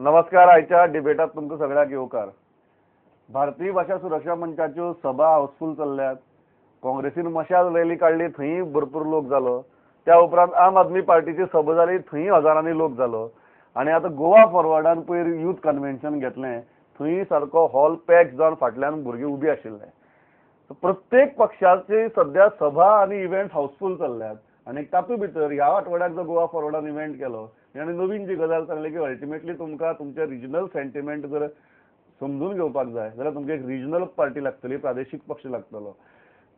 नमस्कार. आयच्या डिबेटात तुमकां सगळ्याक येवकार. भारतीय भाषा सुरक्षा मंचाच्यो सभा हाऊसफुल चल्ल्यात. काँग्रेसीन मशाल रॅली काढली, थंय भरपूर लोक जालो. त्या उपरांत आम आदमी पार्टीची सभा जाली, थंय हजारांनी लोक जालो. आणि आता गोवा फॉरवर्डान पयर यूथ कन्व्हेन्शन घेतलें, थंय सारको हॉल पॅक जावन फाटल्यान भुरगे उबे आशिल्ले. प्रत्येक पक्षाची सध्या सभा आणि इव्हेंट हाऊसफुल चल्ल्यात. आणि तातूंत भितर ह्या आठवड्याक जो गोवा फॉरवर्डान इव्हेंट केलो आणि नवीन जी गजाल सांगली की अल्टिमेटली तुमकां तुमचे रिजनल सेंटिमेंट जर समजून घेवपाक जाय जाल्यार तुमकां एक रिजनल पार्टी लागतली, प्रादेशीक पक्ष लागतलो.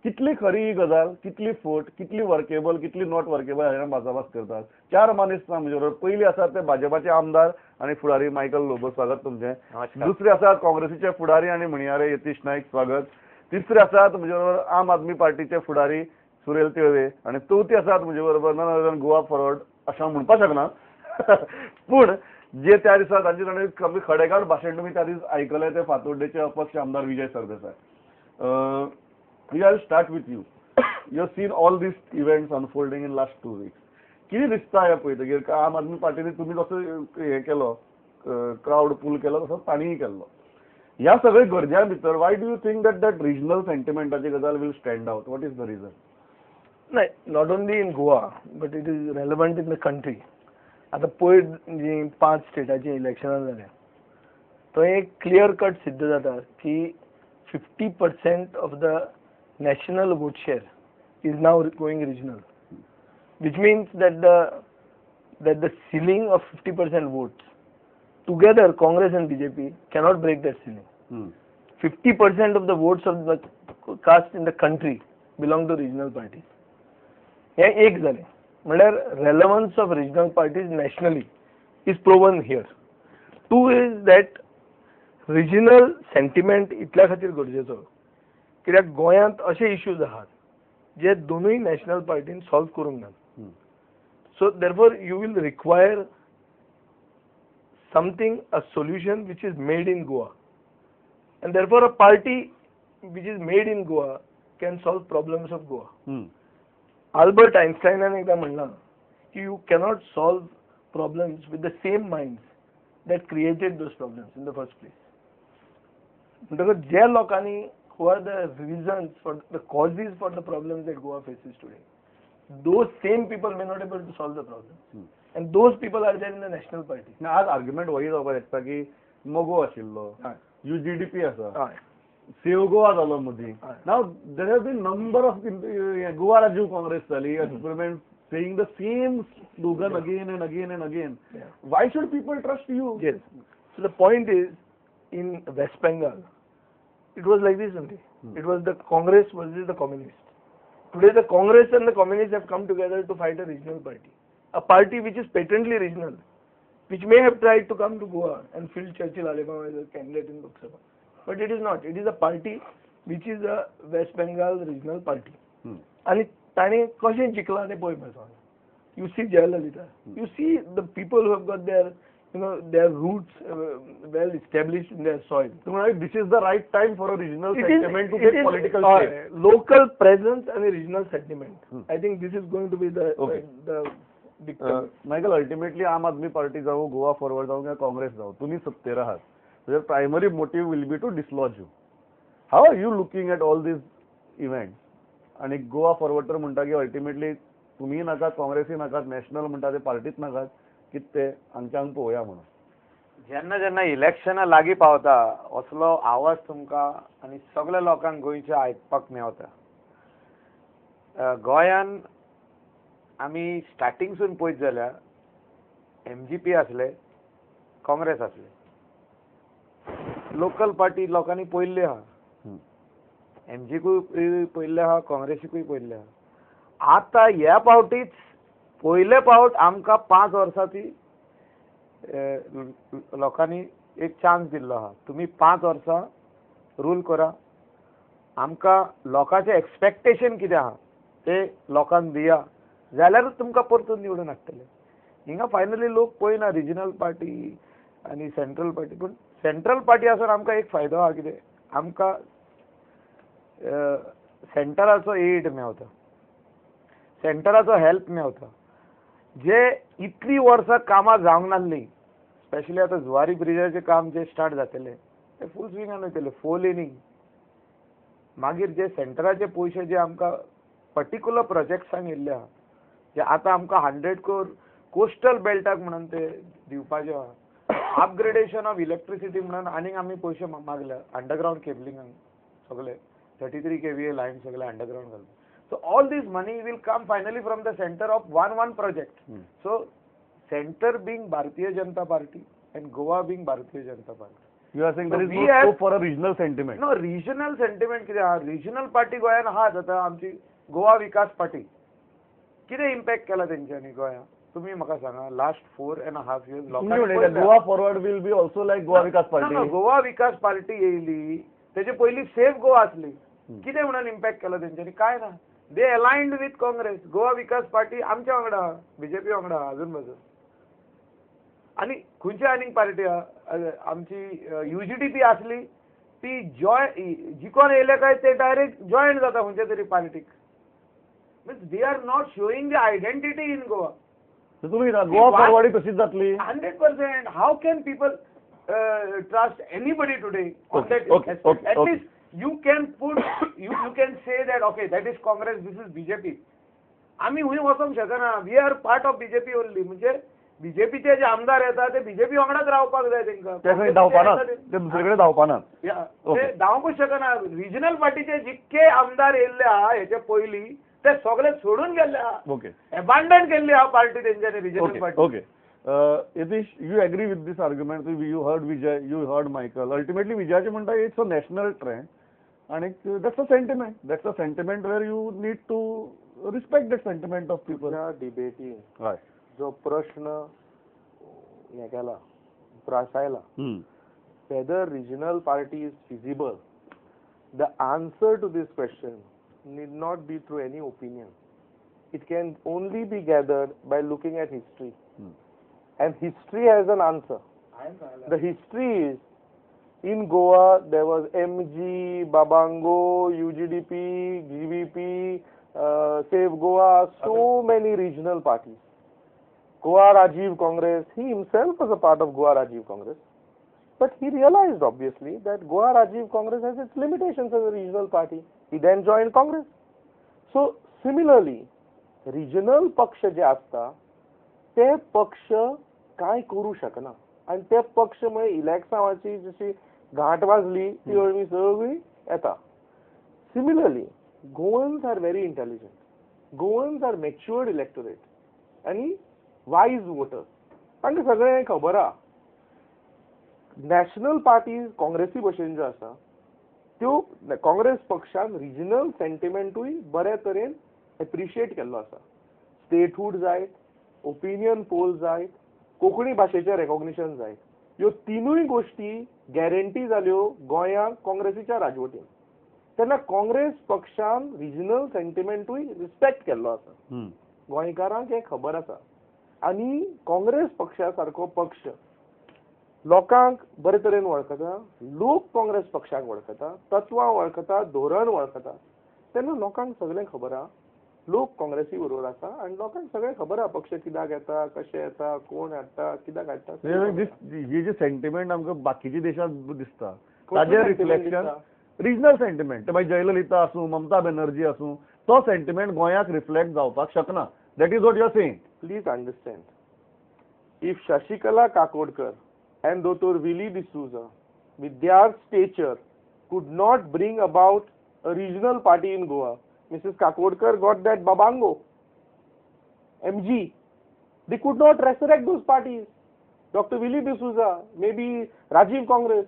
कितली खरी ही गजाल, कितली फट, कितली वर्केबल, कितली नॉट वर्केबल हाचेर भासाभास करतात. चार मानेस्त म्हजे बरोबर. पयली आसात ते भाजपाचे आमदार आणि फुडारी मायकल लोबो, स्वागत तुमचें. दुसरे आसात काँग्रेसीचे फुडारी आणि म्हणयारे यतीश नाईक, स्वागत. तिसरे आसात म्हजे बरोबर आम आदमी पार्टीचे फुडारी सुरेल तिळवे आणि चौथी आसात म्हजे बरोबर गोवा फॉरवर्ड अशें हांव म्हणपाक शकना. पूण जे त्या दिसा तांचे ताणें खडेगाड भाशण तुमी त्या दीस आयकलें ते फातोर्डेचे अपक्ष आमदार Vijay Sardesai. I start with you. You have seen all these events unfolding in last 2 weeks. कितें दिसता ह्या पळयतकीर आम आदमी पार्टीने तुमी जसो हें केलो, क्रावड पूल केलो तसो ताणीय केल्लो. ह्या सगळ्या गरजां भितर why do you think that regional सेंटिमेंटाची गजाल will stand out? What is the reason? नाही, not only in Goa but it is relevant in the country. आता पयर जी 5 स्टेटाची इलेक्शनां जाल्या थंय एक क्लियर कट सिद्ध जाता की 50% of the national vote share is now going regional, which means that the ceiling of 50% votes together Congress and BJP cannot break that ceiling. 50% of the votes of the cast in the country belong to regional parties. हे एक झाले. म्हणल्यार relevance of regional parties nationally is proven here. 2 is that regional sentiment इतल्या खातीर गरजेचो कित्याक गोंयांत अशे इश्यूज आहात जे दोनूय नॅशनल पार्टीन सॉल्व करूंक नात. So therefore you will require something, a solution which is made in Goa, and therefore a party which is made in Goa can solve problems of Goa. Albert Einstein ने एकदा म्हणला की you cannot solve problems with the same minds that created those problems in the first place. म्हणटकच ज्या लोकांनी who are the reasons for the causes for the problems that Goa faces today, those same people may not able to solve the problem, and those people are there in the national party. आज argument वही जावपाक शकता की मोगो आशिल्लो, UGDP आसा, save Goa जालो मदीं. Now there have been number of Goa Rajiv Congress जाली, experiment saying the same slogan again and again and again. Why should people trust you? Yes. So the point is, in West Bengal, it was like this only. It was the Congress versus the Communists. Today the Congress and the Communists have come together to fight a regional party. A party which is patently regional, which may have tried to come to Goa and field Churchill Alibaba as a candidate in Lok Sabha. But it is not. It is a party which is a West Bengal regional party. And ताणे कशें जिखला तें पळय मरे. You see Jayalalitha. You see the people who have got their roots well established in their soil. So this is the right time for a regional sentiment to get political shape. Local presence and a regional sentiment. I think this is going to be the big thing. Michael, ultimately आम आदमी party जावो, Goa forward जावो किंवा काँग्रेस जावो, तुम्ही सत्तेर आहात. Their primary motive will be to dislodge you. How are you looking at all these events? आणि Goa forward तर म्हणटा की अल्टिमेटली तुम्ही नाकात, काँग्रेसी नाकात, नॅशनल म्हणटा ते पार्टीच नाकात, कितें ते हांगच्या हांग पळोवया म्हणून. जेन्ना जेन्ना इलेक्शनां लागीं पावता असलो आवाज तुमकां आनी सगळ्या लोकांक गोंयचे आयकपाक मेवता. गोंयान आमी स्टार्टिंगसून पळयत जाल्यार MGP आसले, काँग्रेस आसले, लोकल पार्टी लोकांनी पळयल्ली आहा. MGPकूय पळयल्ले आहा, काँग्रेसीकूय पळयल्ले आहा. आतां ह्या पावटीच पयले पावट आमकां 5 वर्सांची लोकांनी एक चान्स दिल्लो आहा. तुमी 5 वर्सां रूल करा. आमकां लोकांचें एक्सपेक्टेशन कितें आहा ते लोकांक दिया जाल्यारूच तुमकां परतून निवडून हाडटले. हिंगा फायनली लोक पळयना रिजनल पार्टी आनी सेंट्रल पार्टी. पूण सेंट्रल पार्टी आसून आमकां एक फायदो आहा कितें, आमकां सेंटराचो एड मेवता, सेंटराचो हेल्प मेवता. जे इतली वर्सां कामां जावंक नासलीं स्पेशली आता जुवारी ब्रिजाचे काम जे स्टार्ट जातले ते फूल स्विंगान वयतले 4 लेनींग मागीर जे सेंटराचे पयशे जे आमकां पर्टिक्युलर प्रोजेक्ट्सांक येयल्ले आहा जे आतां आमकां 100 crore कोस्टल बेल्टाक म्हणून ते दिवपाचे आहा अपग्रेडेशन ऑफ इलेक्ट्रिसिटी म्हणून आनीक आमी पयशे मागल्या अंडरग्राउंड केबलिंगाक सगळे 33 kVA लायन सगळे अंडरग्राउंड घालून. So all this money will come finally from the center of one project. So center being Bharatiya Janata Party and Goa being Bharatiya Janata Party. You are saying So there is we no have- scope for a regional sentiment. No, regional sentiment कितें आहा regional party गोंयान आहात आतां आमची Goa Vikas party कितें impact केला तेंच्यांनी गोंया तुम्ही म्हाका सांगा last 4.5 years Goa forward will be also like Goa Vikas Party. No, Goa Vikas party येयली तेजे पयली सेफ गोवा आसली कितें म्हणून इम्पॅक्ट केला तेंच्यांनी काय ना they aligned with Congress Goa Vikas party आमच्या वांगडा बीजेपी वांगडा अजून बाजून आणि खंयची आनीक पार्टी आहा आमची UGDP आसली ती जिकोन येयले काय ते डायरेक्ट जॉईन जाता खंयच्या तरी पार्टीक means they are not showing the identity in Goa. So तुम्ही गोवा फॉरवर्ड ही तशीच जातली. 100%. How can people trust anybody today on Okay, that okay, aspect? okay, At okay. least you can put, you can say that, okay, that is Congress, this is BJP. आम्ही हुंय वचोंक शकना. We are part of BJP only. म्हणजे बीजेपीचे जे आमदार येतात ते BJP वांगडाच रावपाक जाय तेंकां. ते धावपानात ते दुसरीकडे धावपानात. ते धांवूंक शकना. रिजनल पार्टीचे जितके आमदार येयल्ले आहा हेचे पयलीं ते सगळे सोडून गेल्ले आहा. Okay. अबॅन्डन केल्ली आहा पार्टी तेंच्यांनी regional party. Okay. Yatish, you agree with this argument? You heard Vijay, you heard Michael. Ultimately, Vijayji म्हणटा it's a national trend, and that's a sentiment. That's a sentiment where you need to respect that sentiment of people. त्या डिबेटीन Right. जो प्रश्न हे केला प्रासायला whether regional party is feasible, the answer to this question need not be through any opinion. It can only be gathered by looking at history. And history has an answer. The history is, in Goa, there was MG, Babango, UGDP, GVP, Save Goa, so many regional parties. Goa Rajiv Congress, he himself was a part of Goa Rajiv Congress. But he realized, obviously, that Goa Rajiv Congress has its limitations as a regional party. He then joined Congress. So, similarly, regional पक्ष जे असता ते पक्ष काय करू शकना आणि ते पक्ष मुळे इलेक्शनाची जशी घाट वाजली ती हळवी सगळी येता. Similarly Goans are very intelligent, Goans are matured electorate आणि वायज वोटर्स. तांकां सगळें खबर आहा नॅशनल पार्टीज काँग्रेसी भशेन ज्यो आसा त्यो काँग्रेस पक्षान रिजनल सेंटिमेंटूय बऱ्या तरेन एप्रिशिएट केल्लो आसा. स्टेटहूड जायत, ओपिनियन पोल जायत, कोंकणी भाशेचें रेकॉग्निशन जायत. ह्यो तिनूय गोश्टी गॅरंटी जाल्यो गोंयांत काँग्रेसीच्या राजवटीन. तेन्ना काँग्रेस पक्षान रिजनल सेंटिमेंटूय रिस्पेक्ट केल्लो आसा. गोंयकारांक हें खबर आसा आनी काँग्रेस पक्षा सारको पक्ष लोकांक बरे तरेन वळखता, लोक काँग्रेस पक्षाक वळखता, तत्वां वळखता, धोरण वळखता. तेन्ना लोकांक सगळें खबर आहा लोक काँग्रेसी बरोबर आसा आनी लोकांक सगळें खबर आहा पक्ष कित्याक येता, कशें येता, कोण हाडटा, कित्याक हाडटा. ही जी सेंटिमेंट आमकां बाकीच्या देशांत दिसता कसलो ताजें sentiment रिफ्लेक्शन दिसता? रिजनल सेंटिमेंट मागीर जयललिता आसूं, ममता बॅनर्जी आसूं, तो सेंटिमेंट गोंयाक रिफ्लेक्ट जावपाक शकना. That is what you are saying. Please understand, if Shashikala Kakodkar and Dr. Willie D'Souza, with their stature, could not bring about a regional party in Goa, Mrs. Kakodkar got that Babango, MG. They could not resurrect those parties. Dr. Willie D'Souza, maybe Rajiv Congress,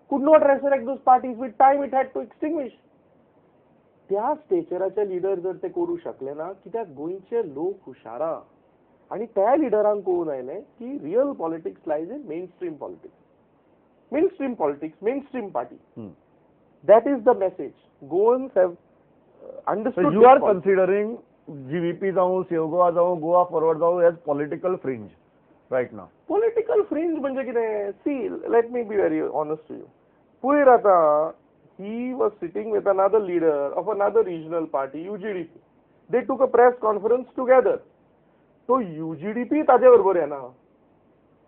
could not resurrect those parties. With time, it had to extinguish. त्या स्टेचराचे leader जर ते करू शकले ना कित्याक गोंयचे लोक हुशार आहा आणि त्या लिडरांक कळून आयलें की real politics lies in mainstream politics. Mainstream politics, mainstream party. That is the message. Goans have understood. You are considering GVP जावं, सेव गोवा जावं, गोवा फॉरवर्ड जावं एज पॉलिटिकल फ्रिंज राईट नाव. Political fringe म्हणजे कितें? See, let me be very honest to you. पयर आतां he was sitting with another leader of another regional party, UGDP. They took a press conference together. So UGDP ताजे बरोबर येना.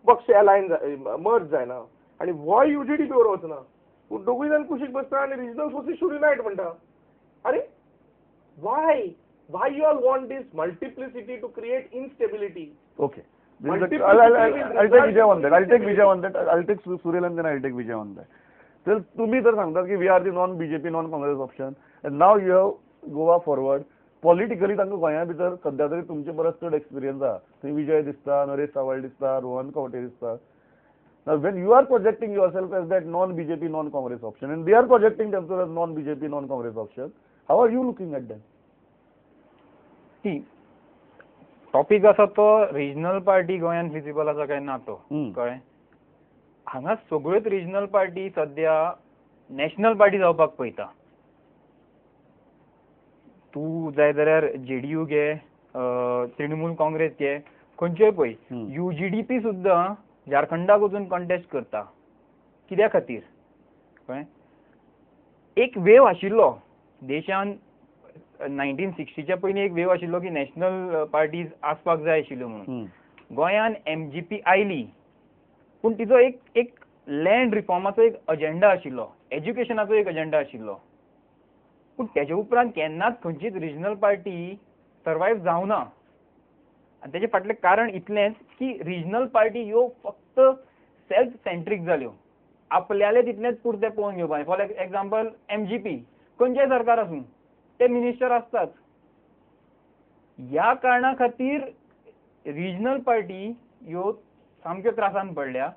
पक्ष अलायन merge जायना आणि हो युजीडी बरोबर वचना पूण दोगूय जाण कुशीक बसता आणि रिजनल फोर्सीस शूड युनायट म्हणटा. अरे Y you all want this multiplicity to create instability? Okay. I'll take Vijay on that. I'll take Surel and then I'll take Vijay on that. तर तुम्ही तर सांगतात की we are the non BJP non Congress option and now you have Goa Forward politically तांकां गोंया भितर सध्या तरी तुमचे परस चड एक्सपिरियन्स आहा. थंय विजय दिसता, नरेश सावळ दिसता, रोहन खंवटे दिसता. Now when you are projecting yourself as that non-BJP, non-Congress option and they are projecting themselves as non-BJP, non-Congress option, how are you looking at them? Topic आसा तो रिजनल पार्टी गोंयान फिजिबल आसा काय ना तो कळ्ळें. हांगा सगळ्योच रिजनल पार्टी सध्या नॅशनल पार्टी जावपाक पळयता. तूं जाय जाल्यार JDU घे, तृणमूल काँग्रेस घे, खंयच्योय पळय. UGDP सुद्दां झारखंडाक वचून कॉन्टेस्ट करता. कित्या खातीर कळ्ळें. एक वेव आशिल्लो देशान 1960च्या पयलीं एक वेव आशिल्लो की नॅशनल पार्टीज आसपाक जाय आशिल्ल्यो म्हणून. गोंयान MGP आयली पूण तिचो एक लँड रिफॉर्माचो एक अजेंडा आशिल्लो, एज्युकेशनाचो एक अजेंडा आशिल्लो. पूण तेजे उपरांत केन्नाच खंयचीच रिजनल पार्टी सर्वायव जावना. आनी तेजे फाटलें कारण इतलेंच की रिजनल पार्टी ह्यो फक्त सेल्फ सेंट्रीक जाल्यो. आपल्याले तितलेंच पुरते पळोवन घेवपाक. फॉर एग्जाम्पल MGP खंयचेय सरकार आसूं ते मिनिस्टर असतात. ह्या कारणा खातीर रिजनल पार्टी ह्यो सामक्यो त्रासान पडल्या.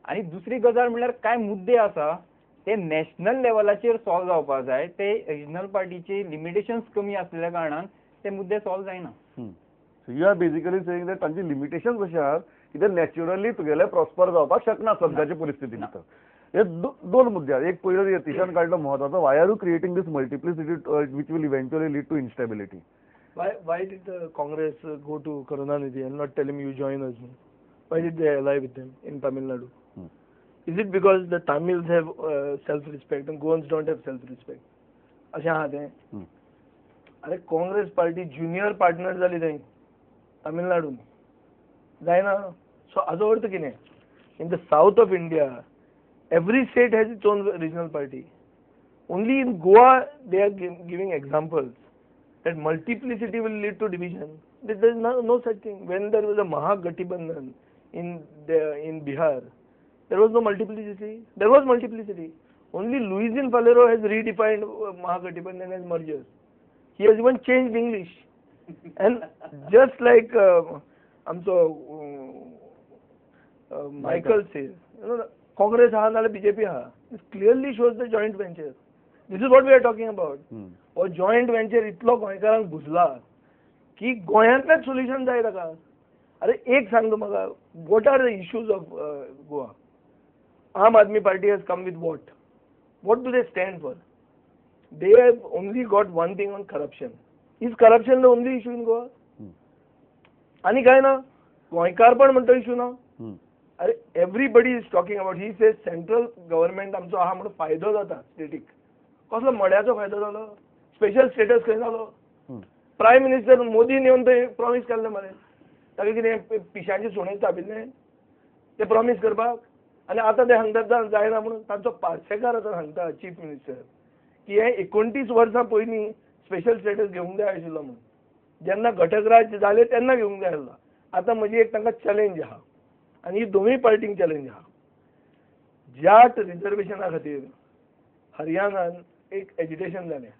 आनी दुसरी गजाल म्हणल्यार कांय मुद्दे आसा ते नॅशनल लेवलाचेर सॉल्व जावपाक जाय. ते रिजनल पार्टीचे लिमिटेशन्स कमी आसलेल्या कारणान ते मुद्दे सॉल्व जायना. So you are basically saying that तांची लिमिटेशन्स अशे आहात की ते नॅचरली तुगेले प्रॉस्पर जावपाक शकना सद्याचे परिस्थिती भितर. हे दोन मुद्दे आहेत. एक पयलो यतीशान काडलो महत्वाचो, why are you creating this multiplicity which will eventually lead to instability. Why did the Congress go to Karunanidhi and not tell him you join us? Why did they ally with him in Tamil Nadu? Is it because the Tamils have self-respect and Goans don't have self-respect? अशें आहा तें. अरे Congress party junior partner जाली थंय तामिळनाडून जायना. So हाजो अर्थ कितें? In the south of India every state has its own regional party. Only in Goa they are giving examples that multiplicity will lead to division. There is no such thing. When there was a Mahagathbandhan in Bihar, there was no multiplicity. There was multiplicity. Only Luisin Falero has redefined Mahagathbandhan as mergers. He has even changed English. And just like Michael says, Congress ha naale BJP ha. This clearly shows the joint venture. This is what we are talking about. और joint venture इतलो गोंयकारांक बुजला की गोंयांतलेच solution जाय ताका. अरे एक सांग म्हाका, what are the issues of Goa? Aam Aadmi Party has come with what? What do they stand for? They have only got one thing on corruption. Is corruption the only issue in Goa? आणि काय ना गोंयकार पण म्हणतो issue ना. अरे everybody is talking about. He says central government आमचो आहा म्हणून फायदो जाता स्टेटीक. कसलो मड्याचो फायदो जालो? स्पेशल स्टेटस खंय जालो? प्रायम मिनिस्टर मोदीन येवन थंय प्रॉमिस केल्लें मरे ताका कितें पिशांची सुणें चाबिल्लें ते प्रॉमिस करपाक. आनी आतां ते सांगतात जायना म्हणून. तांचो पार्सेकार आतां सांगता चीफ मिनिस्टर की हे 29 वर्सां पयलीं स्पेशल स्टेटस घेवंक जाय आशिल्लो म्हणून. जेन्ना घटक राज जाले तेन्ना घेवंक जाय आसलो. आतां म्हजी एक तांकां चॅलेंज आहा आनी ही दोनूय पार्टींक चॅलेंज आहा. जाट रिजर्वेशना खातीर हरियाणान एक एजिटेशन जालें.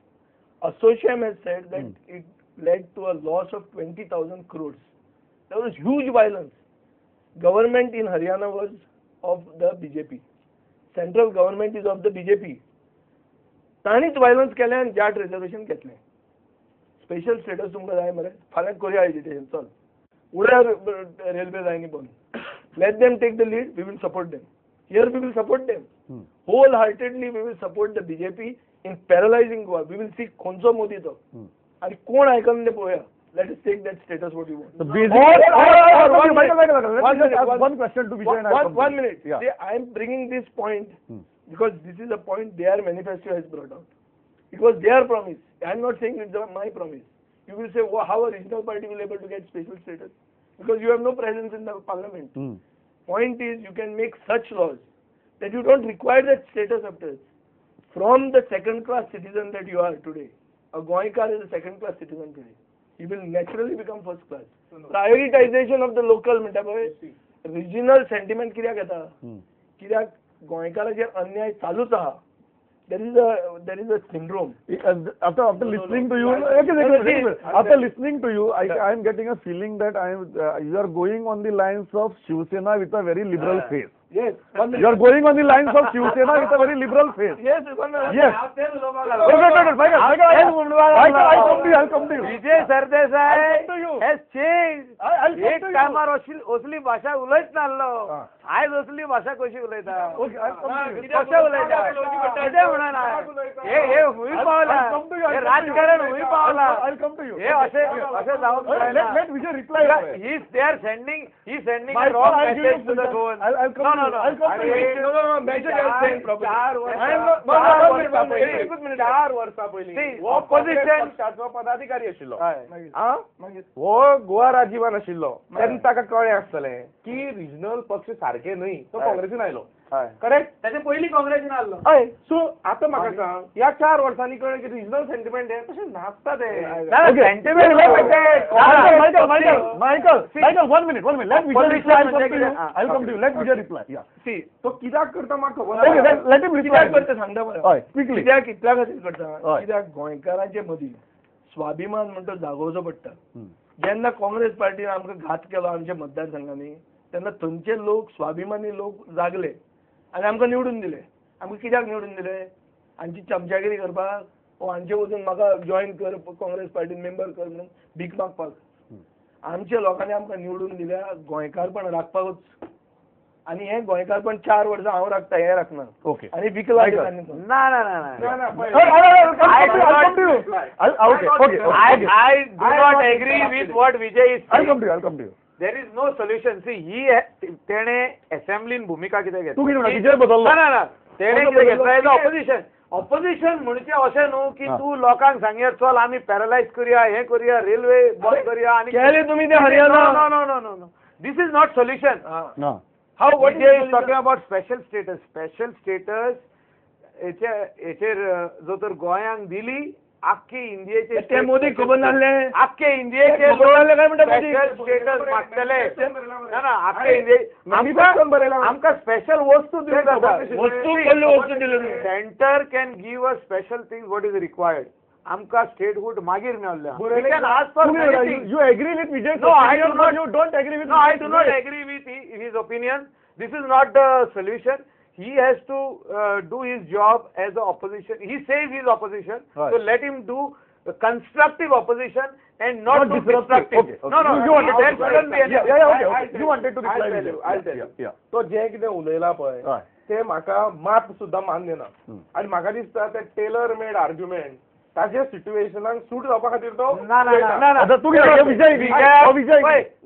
Associam has said that it led to a loss of 20,000 crores. There was huge violence. Government in Haryana was of the BJP. Central government is of the BJP. ताणीच violence केलें आनी Jat reservation घेतलें. Special status तुमकां जाय मरे, फाल्यां करुया agitation. चल उड्या रेल्वे जायनी बंद. Let them take the lead, we will support them. Here we will support them. Wholeheartedly we will support the BJP in paralyzing Goa. We will see खंयचो मोदी तो आनी कोण आयकन ते पळोवया. Let us take that status what you want. One question to Vijay and I. One minute. Yeah. See, I am bringing this point because this is a point their manifesto has brought out. It was their promise. I am not saying it's my promise. You will say, well, how a regional party will be able to get special status? Because you have no presence in the parliament. point is you can make such laws that you don't require that status after it. From the second class citizen that you are today, a Goinkar is a second class citizen today. He will naturally become first class. Prioritization of the local म्हणटा पळय regional sentiment कित्याक येता कित्याक गोंयकाराचेर अन्याय चालूच आहा. There is a syndrome. After listening to you, after listening to you, I am getting a feeling that you are going on the lines of Shiv Sena with a very liberal face. Yes. You are going on the lines of Shiv Sena with a very liberal face. Yes. Yes. I'll come to you. Vijay Sardesai I'll come to you. has changed. I'll come एक to you. टायमार असली भाषा उलयच नासलो. आयज असली भाषा कशी उलयता? Okay, I'll come to you. कशें उलयता? कितें म्हणून हे हुंय पावला. I'll come to you. हे राजकारण हुंय पावला. I'll come to you. हे अशें जावंक जायना. Let Vijay reply. They are sending My a wrong I'll give you message to the full phone. I'll come to you. I'll come to you. No, Major is saying properly. I am not- one minute. 4 वर्सां पयलीं See, हो opposition- Congress पक्षाचो पदाधिकारी आशिल्लो. हय. हो गोवा राज्यपाल आशिल्लो तेन्ना ताका कळ्ळें आसतलें की रिजनल पक्ष सारके न्हय तो काँग्रेसीन आयलो. हय. करेक्ट. ताचे पयलीं काँग्रेसीन आसलो. हय. सो आतां म्हाका सांग ह्या 4 वर्सांनी कळ्ळें की रिजनल सेंटिमेंट हे तशें नासता ते. Okay. Sentiment Michael, 1 minute. Let Vijay reply. I'll come to you. I'll come to you. Let Vijay reply. Yeah. See, तो कित्याक करता म्हाका खबर Okay, ना. let him reply. कित्याक करता सांगता हय, बरं. quickly. कित्याक इतल्या खातीर करता हय. कित्याक गोंयकारांचे मदीं स्वाभिमान म्हणटा तो जागोवचो पडटा. हम्म. जेन्ना काँग्रेस पार्टीन आमकां घात केलो आमच्या मतदारसंघांनी तेन्ना थंयचे लोक स्वाभिमानी लोक जागले आनी आमकां निवडून दिले. आमकां कित्याक निवडून दिले? हांची चमचागिरी करपाक वो हांचे वचून म्हाका जॉयन कर काँग्रेस पार्टीन मेंबर कर म्हणून भीक मागपाक. आमच्या लोकांनी आमकां निवडून दिल्या गोंयकारपण राखपाकूच आनी हें गोंयकारपण 4 वर्सां हांव राखता हें राखना. Okay. आनी विकला Michael. ना ना, ना, पळय. I'll come to you. Okay. I do not agree with what Vijay is I'll saying. come to you. There is no solution. See, तेणे असेंब्लीन भूमिका कितें घेतली? तू कितें म्हणटा? विजय बदललो. ना. तेणे कितें घेतला? ऑपोजिशन म्हणचे अशें न्हू की तूं लोकांक सांगया चल आमी पॅरलायज करुया हे करुया रेल्वे बंद करुया आनी केले तुमी ते Haryana. No. This is not solution. No. How Vijay is talking about special status हेचेर जो तर गोंयांक दिली आख्खे इंडियेचे ते मोदी खबर नासले. आख्खे इंडियेचे खबर नासले काय म्हणटा मोदी? स्पेशल स्टेटस मागतले ना आख्खे इंडिये आमकां स्पेशल वस्तू दिवंक जाता. वस्तू कसल्यो वस्तू दिल्यो तुमी? Centre can give a special things what is required. आमकां स्टेटहूड मागीर मेळ्ळ्या. You agree with Vijay? No, I do not. You don't agree with No, I do not agree with his opinion. This is not the solution. He has to do his job as the opposition. He says he's opposition, Right. so let him do constructive opposition and not do disruptive. destructive. Okay. No. You wanted There shouldn't be any. Okay. You wanted to reply. I'll tell you. Yeah, yeah. तो जे कितें उलयला पळय हय. ते म्हाका मात सुद्दां मान्य ना. आनी म्हाका दिसता ते टेलर मेड आर्ग्युमेंट ताच्या सिच्युएशनाक सूट जावपा खातीर तो No. आता तू कितें विजय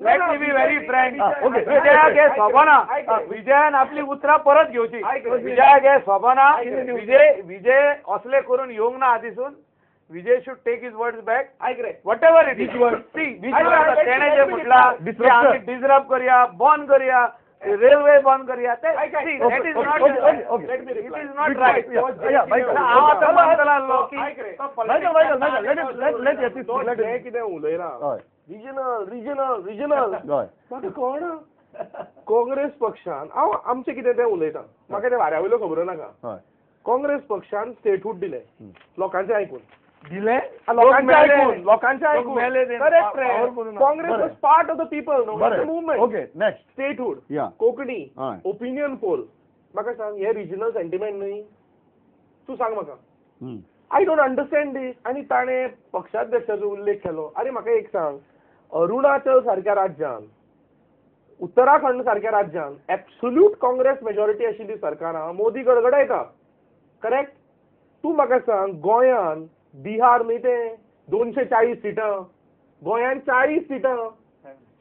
Let me be very frank. Okay. विजयाक हे सोबना. विजयान आपली उतरां परत घेवची. विजयाक हे सोबना. विजय असले करून येवंक ना आदिसून. विजय should take his words back. Whatever it is. See, तेणे जे म्हटला की आमी डिस्टर्ब करूया बंद करूया रेल्वे बंद करूया ते see, that is not Okay. it is not right. Yeah, Michael. हांव आतां म्हणटलो आसलो की Michael, let Yassis तो speak. जे कितें उलयला हय. रिजनल हय. म्हाका कळना. काँग्रेस पक्षान हांव आमचें कितें तें उलयता म्हाका ते वाऱ्या वयलो खबर नाका. हय. काँग्रेस पक्षान स्टेटहूड दिले लोकांचें आयकून. दिले लोकांचे ऐकून मेले ते. करेक्ट रे. Powerful ना. Congress was part of the people नो बरें. Movement. Okay, next. Statehood Yeah. Konkani हय. ओपिनियन पोल म्हाका सांग हे रिजनल सेंटिमेंट न्हय. तूं सांग म्हाका. हम्म. आय डोंट अंडरस्टँड दीस. आनी ताणें पक्षाध्यक्षाचो उल्लेख केलो. अरे म्हाका एक सांग अरुणाचल सारक्या राज्यान उत्तराखंड सारक्या राज्यान एब्सोल्यूट काँग्रेस मेजॉरिटी आशिल्ली सरकारां मोदी गडगडायता. करेक्ट. तूं म्हाका सांग गोंयान बिहार न्हय ते 240 सिटां गोंयान 40 सिटां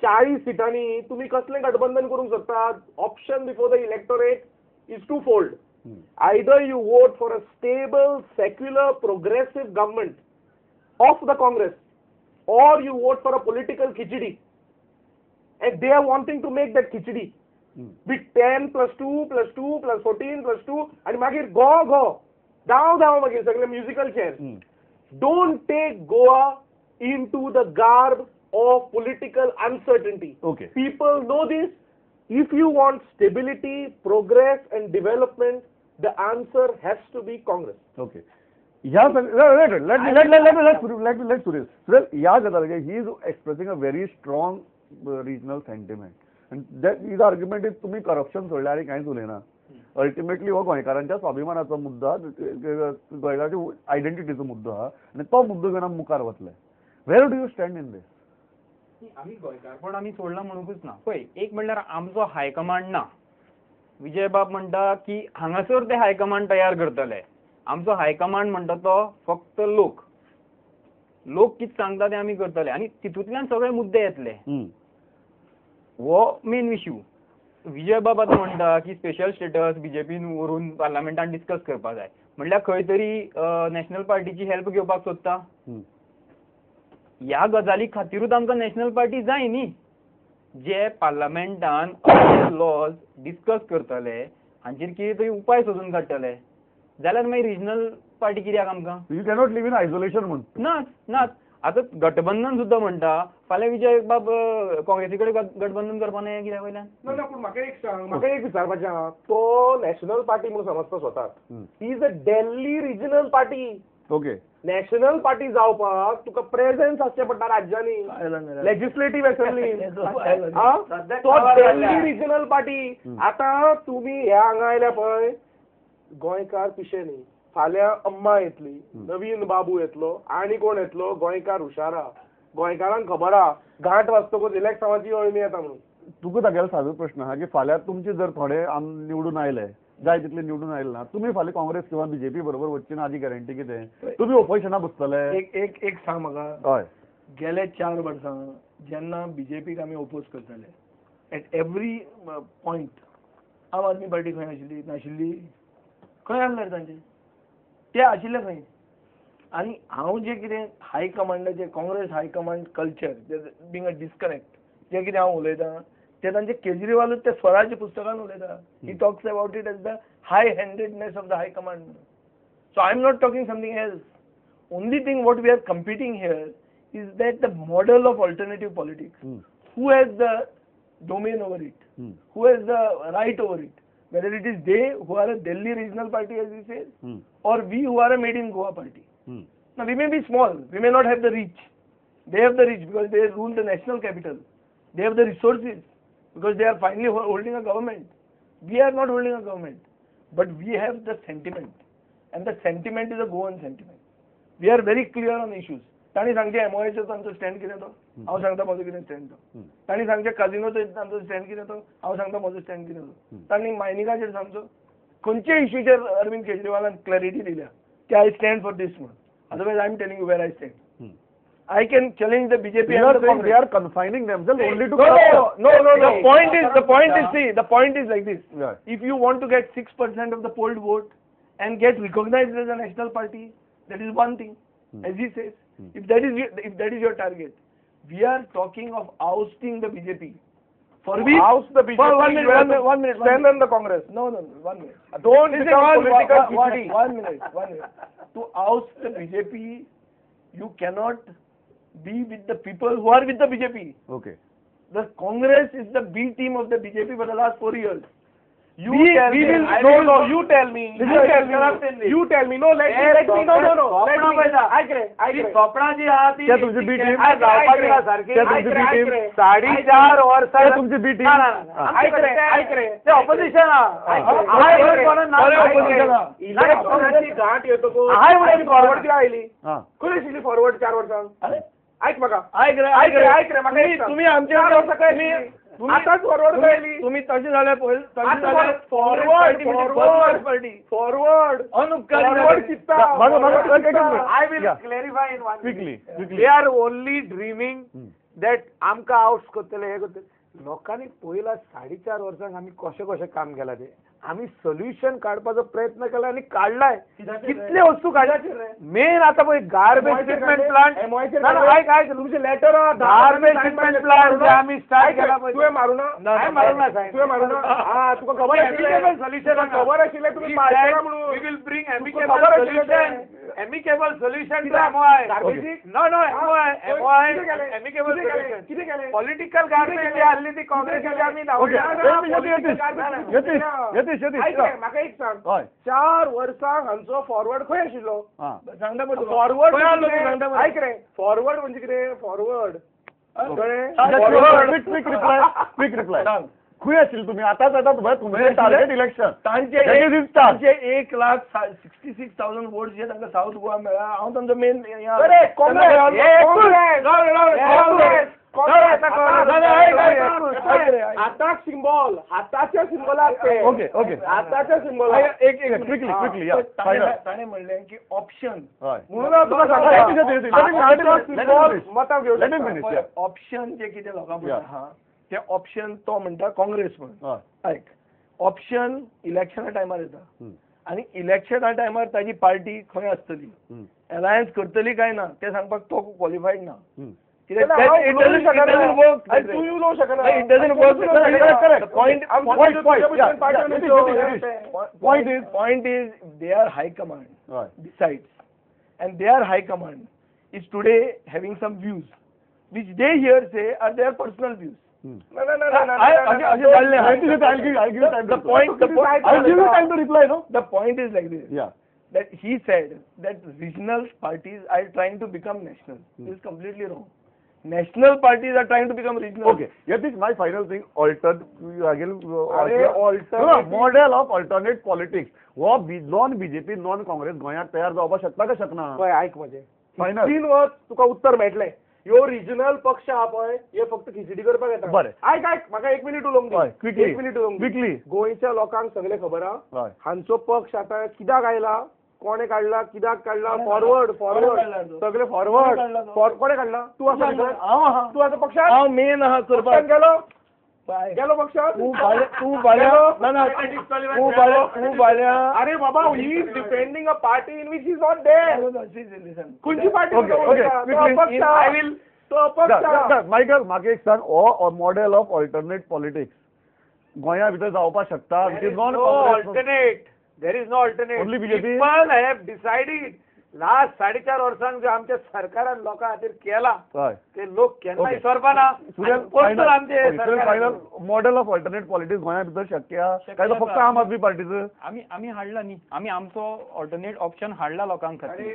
40 सिटांनी तुमी कसलें गठबंधन करूंक सोदतात? Option before the electorate is twofold. Either you vote for a stable, secular, progressive government of the Congress, or you vote for a political khichdi. And they are wanting to make that khichdi. With 10 + 2 + 2 + 14 + 2 आनी मागीर गो धांव मागीर सगळे musical chair. Don't take Goa into the garb of political uncertainty. Okay. People know this. If you want stability, progress and development, the answer has to be Congress. Okay. ह्या let Suresh. ह्या गजालीचे he is expressing a very strong regional sentiment आणि that argument is तुम्ही corruption सोडल्या आणि कांयच उलयना. Ultimately हो गोंयकारांच्या स्वाभिमानाचो मुद्दो गोंयकारांच्या आयडेंटिटीचो मुद्दो आहा आणि तो मुद्दो घेवन आमी मुखार वतले. Where do you stand in this? आमी गोंयकारपण आमी सोडला म्हणूनच ना. पळय, एक म्हणल्यार आमचो हायकमांड ना. विजय बाब म्हणटा की हांगासर ते हायकमांड तयार करतले. आमचो हायकमांड म्हणटा तो फक्त लोक कितें सांगता ते आमी करतले आनी तितूंतल्यान सगळे मुद्दे येतले. हो मेन इश्यू. विजय बाब आतां म्हणटा की स्पेशल स्टेटस बीजेपीन व्हरून पार्लमेंटान डिस्कस करपाक जाय म्हणल्यार खंय तरी नॅशनल पार्टीची हेल्प घेवपाक सोदता. ह्या गजाली खातीरूच आमकां नॅशनल पार्टी जाय न्ही. जे पार्लमेंटान लॉज डिस्कस करतले हांचेर कितें तरी उपाय सोदून काडटले जाल्यार मागीर रिजनल पार्टी कित्याक आमकां? You cannot live in isolation म्हणटा. नाच. आतां गठबंधन सुद्दां म्हणटा फाल्यां विजय बाब काँग्रेसी कडेन गठबंधन करपा नये कित्याक वयल्यान? ना पूण म्हाका एक सांग, म्हाका एक विचारपाचें आहा. तो नॅशनल पार्टी म्हणून समजता स्वताक. He is a Delhi regional party. Okay. National party जावपाक तुका प्रेझेन्स आसचें पडटा राज्यांनी, लेजिस्लेटिव्ह असेंब्ली. तो दिल्ली रिजनल पार्टी. आतां तुमी हे हांगा आयल्या पळय गोंयकार पिशे न्ही. फाल्यां अम्मा येतली, नवीन बाबू येतलो आनी कोण येतलो, गोंयकार हुशार आहा. गोंयकारांक खबर आहा घाट वाजतकच इलेक्ट जावपाची अळमी येता म्हणून. तुका तागेलो सादो प्रश्न आहा की फाल्यां तुमचे जर थोडे निवडून आयले, जाय तितले निवडून आयले ना, तुमी फाल्यां काँग्रेस किंवा बीजेपी बरोबर वचची ना हाची गॅरंटी कितें? तुमी ओपोजिशना बसतले? एक सांग म्हाका. हय. गेले 4 वर्सां जेन्ना बीजेपीक आमी ओपोज करताले एट एवरी पॉयंट आम आदमी पार्टी खंय आशिल्ली? नाशिल्ली. खंय आसले तांचे? ते आशिल्ले खंय? आनी हांव जे कितें हायकमांडाचे Congress high command culture being a disconnect जे कितें हांव उलयतां ते तांचे केजरीवालूच ते स्वराज्य पुस्तकान उलयता. He talks about it as the high handedness of the high command. So I am not talking something else. Only thing what we are competing here is that the model of alternative politics. Who has the domain over it? Who has the right over it? Whether it is they who are a Delhi regional party, as we say, or we who are a made in Goa party. Now we may be small, we may not have the reach. They have the reach because they rule the national capital. They have the resources because they are finally holding a government. We are not holding a government, but we have the sentiment, and the sentiment is a Goan sentiment. We are very clear on issues. ताणी सांगचे एमओएचो तांचो stand कितें तो, हांव सांगता म्हजो कितें stand तो. ताणी सांगचे काजिनोचो तांचो स्टँड कितें तो, हांव सांगता म्हजो स्टँड कितें तो. ताणी मायनिंगाचेर सांगचो. खंयच्या इश्यूचेर अरविंद केजरीवालान क्लॅरिटी दिल्या की आय स्टँड फॉर दीस म्हणून. Otherwise I am telling you where I stand. I can challenge the BJP. They are confining themselves only to. No. The point is like this. Yeah. If you want to get 6% of the polled vote and get recognized as a national party, that is one thing, as he says. If that is your target, we are talking of ousting the BJP. For which Oust the BJP. One minute. Strengthen the Congress. No, 1 minute. Don't become political khichdi. 1 minute. To oust the BJP, you cannot be with the people who are with the BJP. Okay. The Congress is the B team of the BJP for the last 4 years. You tell me. You tell me. You tell me. No, let me. No. Let me. ऐक स्वप्नाची आहा ती त्या तुमची बी team त्या तुमची बी team 4.5 वर्सां त्या तुमची बी टीम ऐक रे ते ऑपोजिशन इलेक्शनाची घाट येतो फॉरवर्ड किंवा आयली खंय आशिल्ली फॉरवर्ड 4 वर्सां? ऐक म्हाका ऐक रे म्हाका तुम्ही आमच्या आताच फॉरवर्ड कळली. तुम्ही तसे झाले फॉरवर्ड अनुपकारी चित्ता. I will clarify in one minute. They are only dreaming that आमकां आउट करतले हे करतले. लोकांनी पयला 4.5 वर्सांक आमी कशें काम केलां ते आम्ही सोल्युशन काढपाचो प्रयत्न केला आणि काढलाय. कितले वस्तू काढल्या मेन आता पळय गार्बेज ट्रीटमेंट प्लांट तुमचे लेटर गार्बेज ट्रीटमेंट प्लांट जे आम्ही स्टार्ट केला तुवें मारू ना तुवें मारू ना हा तुका खबर आशिल्लें सोल्युशन खबर आशिल्लें तुमी मारता म्हणून we will bring amicable solution to MOI no no MOI amicable solution किती केले पॉलिटिकल गार्बेज जी आसली ती काँग्रेसीची आम्ही म्हाका एक सांग 4 वर्सां हांचो फॉरवर्ड खंय आशिल्लो सांगता पळय फॉरवर्ड आयक रे फॉरवर्ड म्हणजे कितें फॉरवर्ड क्विक रिप्लाय खंय आशिल्ले तुमी आतांच तुमचें टार्गेट इलेक्शन तांचे 1,66,000 वोट्स जे तांकां साऊथ गोवा मेळ्ळा हांव तांचो मेन हाताक सिंबॉल हाताच्या सिंबॉलाक ते ओके ओके हाताच्या सिंबॉल एक क्विकली ताणें म्हणलें की ऑप्शन म्हणून तुका मतां घेवं ऑप्शन जे कितें लोकांक आहा ते ऑप्शन तो म्हणटा काँग्रेस म्हणून आयक ऑप्शन इलेक्शना टायमार येता आनी इलेक्शना टायमार ताजी पार्टी खंय आसतली अलायन्स करतली काय ना ते सांगपाक तो क्वॉलिफायड ना point is their high command decides and their high command is today having some views which they here say are their personal views. The point is like this, that he said that regional parties are trying to become national. This is completely wrong. National parties are trying to become regional. Okay, that is my final thing. Model of alternate politics. वो non BJP non Congress गोंयांत तयार जावपाक शकता काय शकना? पळय आयक म्हजें 3 वर्स तुका उत्तर मेळटलें. ह्यो रिजनल पक्ष आहा पळय हे फक्त खिचडी करपाक येता. बरें आयक म्हाका 1 मिनिट उलोवंक दी. क्विकली गोंयच्या लोकांक सगळे खबर आहा हांचो पक्ष आतां कित्याक आयला कोणे काढला कित्याक काढला फॉरवर्ड सगळे फॉरवर्ड कोणे काढला तू आसा तू आसा पक्षात हांव मेन आहा करपाक गेलो पक्षात तू बाल्या अरे बाबा he is depending a party in which is not there खंयची पार्टी आय विल तो अपक्ष मायकल म्हाका एक सांग हो मॉडेल ऑफ ऑल्टरनेट पॉलिटिक्स गोंया भितर जावपाक शकता non alternate. There is no alternate. Only BJP? People have decided last 4.5 वर्सांक जे आमच्या सरकारान लोकां खातीर केला ते लोक केन्नाय विसरपाना. Final model of alternate politics गोंया भितर शक्य काय तो फक्त आम आदमी पार्टीचं आम्ही हाडला न्ही आम्ही आमचो ऑल्टरनेट ऑप्शन हाडला लोकांक खातीर.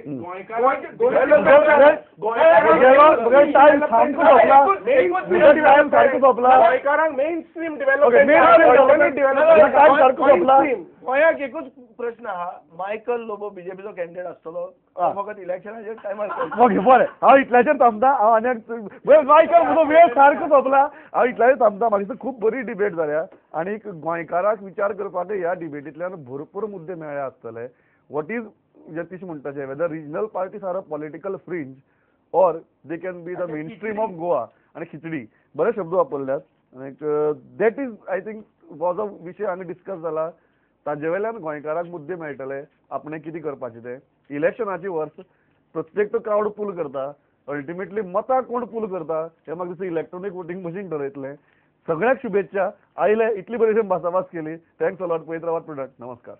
गोंयकारांक मेन स्ट्रीम गोंयाक एकूच प्रश्न आहा मायकल लोबो बीजेपीचो कॅन्डिडेट आसतलो फकत इलेक्शनाच्या टायमार. ओके बरें हांव इतल्याचेर थांबता. हांव आनी मायकल म्हजो वेळ सारको सोंपला. हांव इतल्याचेर थांबता. म्हाका दिसता खूब बरी डिबेट जाल्या आनी गोंयकाराक विचार करपाक ह्या डिबेटींतल्यान भरपूर मुद्दे मेळ्ळे आसतले. वॉट इज जतीश म्हणटाचे whether regional parties are a political fringe और they can be the main stream of Goa आनी खिचडी बरे शब्द वापरल्यात. आनी that is I think was a विशय हांगा डिस्कस जाला. ताजे वयल्यान गोंयकाराक मुद्दे मेळटले आपणें कितें करपाचें तें. इलेक्शनाची वर्स प्रत्येक तो क्रावड पूल करता. अल्टिमेटली मतां कोण पूल करता हें म्हाका दिसता इलेक्ट्रॉनीक वोटींग मशीन ठरयतलें. सगळ्याक शुभेच्छा. आयले इतली बरी भासाभास केली. Thanks a lot. पळयत रावात प्रोडक्ट. नमस्कार.